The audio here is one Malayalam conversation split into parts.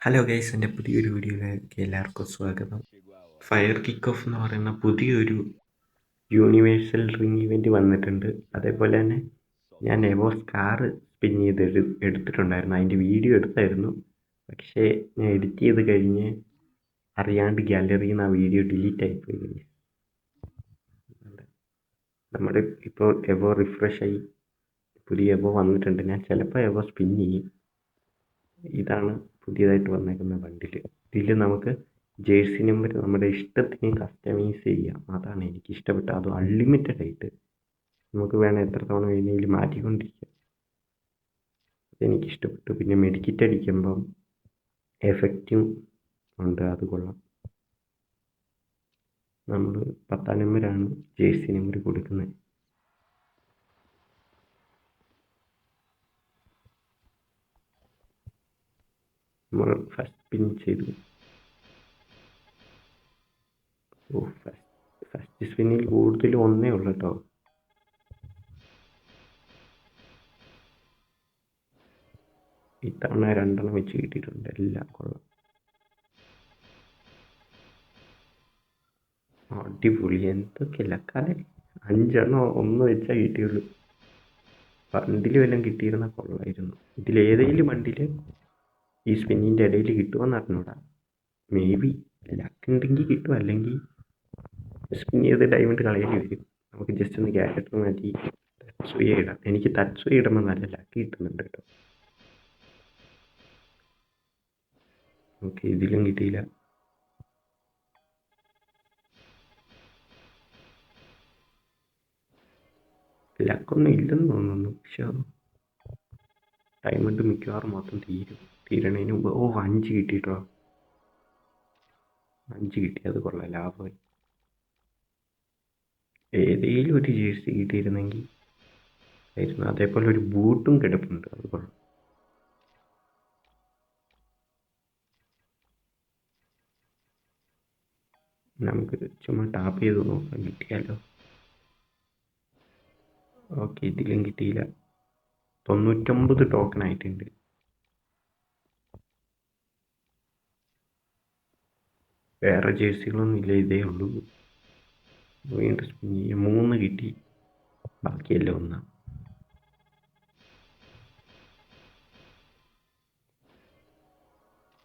ഹലോ ഗൈസ്, എൻ്റെ പുതിയൊരു വീഡിയോയിലേക്ക് എല്ലാവർക്കും സ്വാഗതം. ഫയർ കിക്ക് ഓഫ് എന്ന് പറയുന്ന പുതിയൊരു യൂണിവേഴ്സൽ റിംഗ് ഇവൻറ്റ് വന്നിട്ടുണ്ട്. അതേപോലെ തന്നെ ഞാൻ എവോ സ്കാർ സ്പിൻ ചെയ്ത് എടുത്തിട്ടുണ്ടായിരുന്നു. അതിൻ്റെ വീഡിയോ എടുത്തായിരുന്നു. പക്ഷേ ഞാൻ എഡിറ്റ് ചെയ്ത് കഴിഞ്ഞ് അറിയാണ്ട് ഗാലറിയിൽ നിന്ന് ആ വീഡിയോ ഡിലീറ്റ് ആയിപ്പോയി. നമ്മുടെ ഇപ്പോൾ എവോ റിഫ്രഷായി പുതിയ എവോ വന്നിട്ടുണ്ട്. ഞാൻ ചിലപ്പോൾ എവോ സ്പിൻ ചെയ്യും. ഇതാണ് പുതിയതായിട്ട് വന്നേക്കുന്ന ബണ്ടിൽ. ഇതിൽ നമുക്ക് ജേഴ്സി നമ്പർ നമ്മുടെ ഇഷ്ടത്തിന് കസ്റ്റമൈസ് ചെയ്യാം. അതാണ് എനിക്ക് ഇഷ്ടപ്പെട്ടത്. അത് അൺലിമിറ്റഡ് ആയിട്ട് നമുക്ക് വേണം എത്ര തവണ വേണമെങ്കിലും മാറ്റിക്കൊണ്ടിരിക്കാം. അതെനിക്ക് ഇഷ്ടപ്പെട്ടു. പിന്നെ മെഡിക്കിറ്റ് അടിക്കുമ്പം എഫക്റ്റും ഉണ്ട്, അത് കൊള്ളാം. നമ്മൾ 10 നമ്പറാണ് ജേഴ്സി നമ്പർ കൊടുക്കുന്നത്. നമ്മൾ ഫസ്റ്റ് പിൻ ചെയ്തു. ഫസ്റ്റ് സ്പിന്നിൽ കൂടുതൽ ഒന്നേ ഉള്ളൂ കേട്ടോ. ഇത്തവണ 2 വെച്ച് കിട്ടിയിട്ടുണ്ട്. എല്ലാം കൊള്ളാം, അടിപൊളി. എന്തൊക്കെ ലക്കാലെ 5 1 വെച്ചാൽ കിട്ടിയുള്ളൂ. ബണ്ടിൽ വല്ലതും കിട്ടിയിരുന്നാൽ കൊള്ളായിരുന്നു. ഇതിലേതെങ്കിലും ബണ്ടിൽ ഈ സ്പിന്നിൻ്റെ ഇടയിൽ കിട്ടുമെന്ന് അറിഞ്ഞൂടാ. മേ ബി ലക്ക് ഉണ്ടെങ്കിൽ കിട്ടും, അല്ലെങ്കിൽ സ്പിൻ ചെയ്ത് ഡയമണ്ട് കളയേണ്ടി വരും. നമുക്ക് ജസ്റ്റ് ഒന്ന് ക്യാരക്ടർ മാറ്റി തത്സുയ ഇടാം. എനിക്ക് തത്സുയ ഇടുമ്പോൾ നല്ല ലക്ക് കിട്ടുന്നുണ്ട് കേട്ടോ. ഓക്കെ, ഇതിലും കിട്ടിയില്ല. ലക്കൊന്നും ഇല്ലെന്ന് തോന്നുന്നു. പക്ഷേ ഡയമണ്ട് മിക്കവാറും മൊത്തം തീരണതിന് മുമ്പ് 5 കിട്ടിയിട്ടോ. 5 കിട്ടി, അത് കൊള്ളാം, ലാഭമായി. ഏതെങ്കിലും ഒരു ജേഴ്സി കിട്ടിയിരുന്നെങ്കിൽ ആയിരുന്നു. അതേപോലെ ഒരു ബൂട്ടും കിടപ്പുണ്ട്, അത് കൊള്ളാം. നമുക്ക് ചുമ്മാ ടാപ്പ് ചെയ്ത് നോക്കാം, കിട്ടിയാലോ. ഓക്കെ, ഇതിലും കിട്ടിയില്ല. 99 ടോക്കൺ ആയിട്ടുണ്ട്. വേറെ ജേഴ്സികളൊന്നും ഇല്ല, ഇതേ ഉള്ളൂ. വീണ്ടും സ്പിൻ ചെയ്യാം. 3 കിട്ടി, ബാക്കിയെല്ലാം ഒന്നാണ്.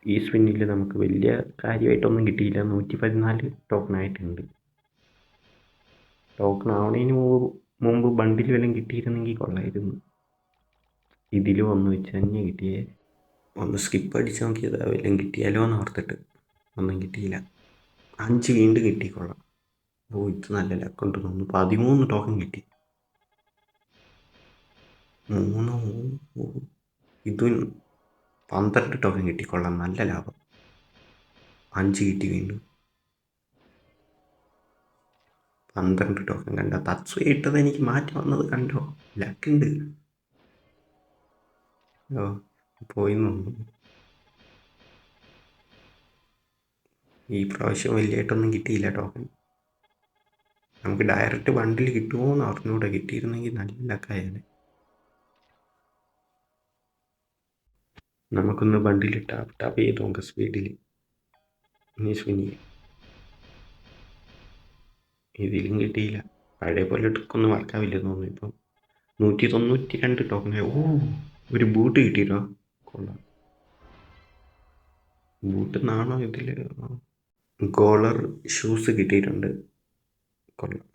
ഈ സ്പിന്നിൽ നമുക്ക് വലിയ കാര്യമായിട്ടൊന്നും കിട്ടിയില്ല. 114 ടോക്കൺ ആയിട്ടുണ്ട്. ടോക്കൺ ആവണതിന് മുമ്പ് ബണ്ടിൽ വല്ലതും കിട്ടിയിരുന്നെങ്കിൽ കൊള്ളായിരുന്നു. ഇതിലും 1 വെച്ച് തന്നെ കിട്ടിയേ. ഒന്ന് സ്കിപ്പ് അടിച്ച് നോക്കിയത് വല്ലതും കിട്ടിയാലോ എന്ന് ഓർത്തിട്ട്. ഒന്നും കിട്ടിയില്ല. 5 വീണ്ടും കിട്ടിക്കൊള്ളാം. ഇത് നല്ല ലക്കുണ്ട് തോന്നുന്നു. 13 ടോക്കൺ കിട്ടി. 3 ഇതും 12 ടോക്കൺ കിട്ടിക്കൊള്ളാം, നല്ല ലാഭം. 5 കിട്ടി വീണ്ടും. 12 ടോക്കൺ കണ്ടോ. തത്സുയ ഇട്ടത് എനിക്ക് മാറ്റി വന്നത് കണ്ടോ. ലക്കുണ്ട്. പോയി തോന്നുന്നു. ഈ പ്രാവശ്യം വലിയതായിട്ടൊന്നും കിട്ടിയില്ല ടോക്കൺ. നമുക്ക് ഡയറക്റ്റ് ബണ്ടിൽ കിട്ടുമോ എന്ന് അറിഞ്ഞൂടെ. കിട്ടിയിരുന്നെങ്കിൽ നല്ല ലക്കായാണ്. നമുക്കൊന്ന് ബണ്ടിൽ ടാപ്പ് ചെയ്ത് നോക്കാം സ്പീഡിൽ. ഇനി സ്പിൻ ചെയ്യാം. ഇതിലും കിട്ടിയില്ല. പഴയ പോലെ ട്രിക്കൊന്നും വർക്കാവില്ലെന്ന് തോന്നുന്നു. ഇപ്പം 192 ടോക്കണായി. ഒരു ബൂട്ട് കിട്ടിയിട്ടോ, കൊള്ളാം. ബൂട്ട് നിന്നാണോ ഇതിൽ ഗോളർ ഷൂസ് കിട്ടിയിട്ടുണ്ട്, കൊള്ളാം.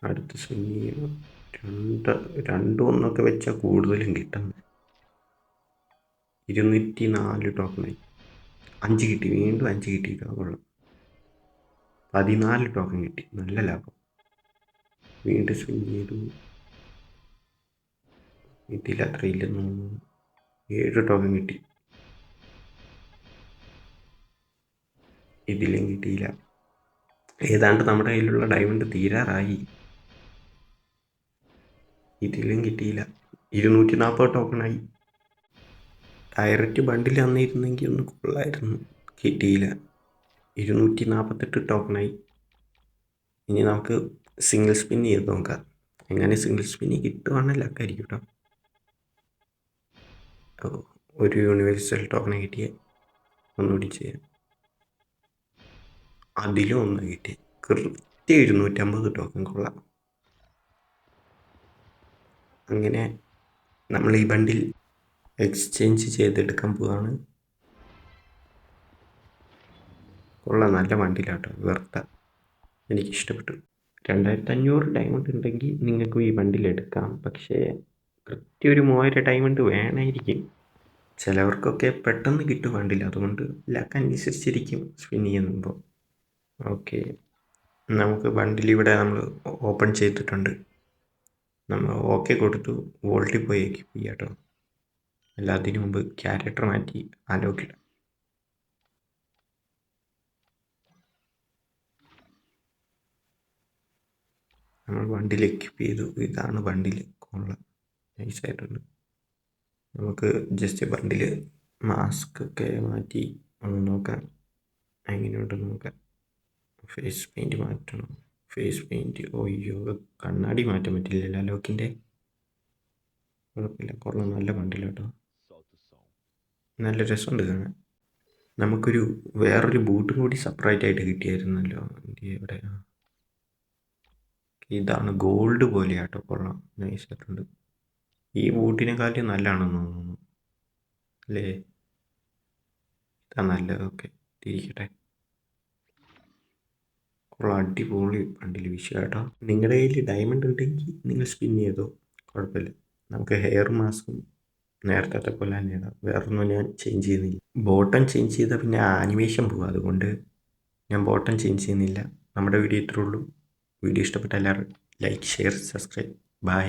അടുത്ത സ്പിൻ ചെയ്യുക. 2 1 വെച്ചാൽ കൂടുതലും കിട്ടുന്നത്. 204 ടോക്കണായി. 5 കിട്ടി, വീണ്ടും 5 കിട്ടിയിട്ടോ, കൊള്ളാം. 14 ടോക്കൺ കിട്ടി, നല്ല ലാഭം. വീണ്ടും സ്പിൻ ചെയ്തു. ഇതിലത്ര ഇല്ലെന്ന് തോന്നുന്നു. 7 ടോക്കൺ കിട്ടി. ഇതിലും കിട്ടിയില്ല. ഏതാണ്ട് നമ്മുടെ കയ്യിലുള്ള ഡയമണ്ട് തീരാറായി. ഇതിലും കിട്ടിയില്ല. 240 ടോക്കണായി. ഡയറക്റ്റ് ബണ്ടിൽ വന്നിരുന്നെങ്കിൽ ഒന്ന് കൊള്ളായിരുന്നു. കിട്ടിയില്ല. 248 ടോക്കണായി. ഇനി നമുക്ക് സിംഗിൾ സ്പിൻ ചെയ്ത് നോക്കാം. എങ്ങനെ സിംഗിൾ സ്പിന്നി കിട്ടുവാണെങ്കിൽ ലക്കായിരിക്കും കേട്ടോ. ഒരു യൂണിവേഴ്സൽ ടോക്കൺ കിട്ടിയ ഒന്നുകൂടി ചെയ്യാം. അതിലും ഒന്ന് കിട്ടി. കൃത്യം 250 ടോക്കൺ. കൊള്ളാം. അങ്ങനെ നമ്മൾ ഈ ബണ്ടിൽ എക്സ്ചേഞ്ച് ചെയ്തെടുക്കാൻ പോവാണ്. കൊള്ളാം, നല്ല ബണ്ടിലാട്ടോ, വെറുത്ത. എനിക്കിഷ്ടപ്പെട്ടു. 2500 ഡയമണ്ട് ഉണ്ടെങ്കിൽ നിങ്ങൾക്കും ഈ ബണ്ടിൽ എടുക്കാം. പക്ഷേ കൃത്യം ഒരു 3000 ഡയമണ്ട് വേണമായിരിക്കും. ചിലവർക്കൊക്കെ പെട്ടെന്ന് കിട്ടും ബണ്ടിൽ. അതുകൊണ്ട് ലക്ക് അനുസരിച്ചിരിക്കും സ്പിൻ ചെയ്യുമ്പോൾ. ഓക്കെ, നമുക്ക് ബണ്ടിൽ ഇവിടെ നമ്മൾ ഓപ്പൺ ചെയ്തിട്ടുണ്ട്. നമ്മൾ ഓക്കെ കൊടുത്തു വോൾട്ടിൽ പോയി എക്യൂപ്പ് ചെയ്യാം കേട്ടോ. അല്ല, അതിനു മുമ്പ് ക്യാരക്ടർ മാറ്റി ആലോക്കില്ല. നമ്മൾ ബണ്ടിൽ എക്യൂപ്പ് ചെയ്തു. ഇതാണ് ബണ്ടിൽ. കൊള്ളാം, നൈസായിട്ടുണ്ട്. നമുക്ക് ജസ്റ്റ് ബണ്ടിൽ മാസ്ക് ഒക്കെ മാറ്റി ഒന്ന് നോക്കാം എങ്ങനെയുണ്ടെന്ന് നോക്കാം. ഫേസ് പെയിൻറ്റ് മാറ്റണം. ഫേസ് പെയിൻറ്റ്, ഒയ്യോ, കണ്ണാടി മാറ്റാൻ പറ്റില്ലല്ലോ ലോക്കിൻ്റെ. കുഴപ്പമില്ല, കൊള്ളാം, നല്ല ബണ്ടിൽ കേട്ടോ. നല്ല രസമുണ്ട് കാണാൻ. നമുക്കൊരു വേറൊരു ബൂട്ടും കൂടി സെപ്പറേറ്റ് ആയിട്ട് കിട്ടിയായിരുന്നല്ലോ. ഇവിടെ ഇതാണ് ഗോൾഡ് പോലെയാട്ടോ. കൊള്ളാം, നൈസായിട്ടുണ്ട്. ഈ ബൂട്ടിനെക്കാളും നല്ലതാണെന്ന് തോന്നുന്നു അല്ലേ? ഇതാ നല്ലത്. ഓക്കെ, തിരിക്കട്ടെ. കൊള്ളാം, അടിപൊളി ബണ്ടിൽ വിഷയം കേട്ടോ. നിങ്ങളുടെ കയ്യിൽ ഡയമണ്ട് ഉണ്ടെങ്കിൽ നിങ്ങൾ സ്പിൻ ചെയ്തോ, കുഴപ്പമില്ല. നമുക്ക് ഹെയർ മാസ്കും നേരത്തെ പോലെ തന്നെയാണ്. വേറൊന്നും ഞാൻ ചേഞ്ച് ചെയ്യുന്നില്ല. ബോട്ടം ചേഞ്ച് ചെയ്താൽ പിന്നെ ആനിമേഷൻ പോകും. അതുകൊണ്ട് ഞാൻ ബോട്ടം ചേഞ്ച് ചെയ്യുന്നില്ല. നമ്മുടെ വീഡിയോ ഇത്രേ ഉള്ളൂ. വീഡിയോ ഇഷ്ടപ്പെട്ട എല്ലാവരും ലൈക്ക്, ഷെയർ, സബ്സ്ക്രൈബ്. ബൈ.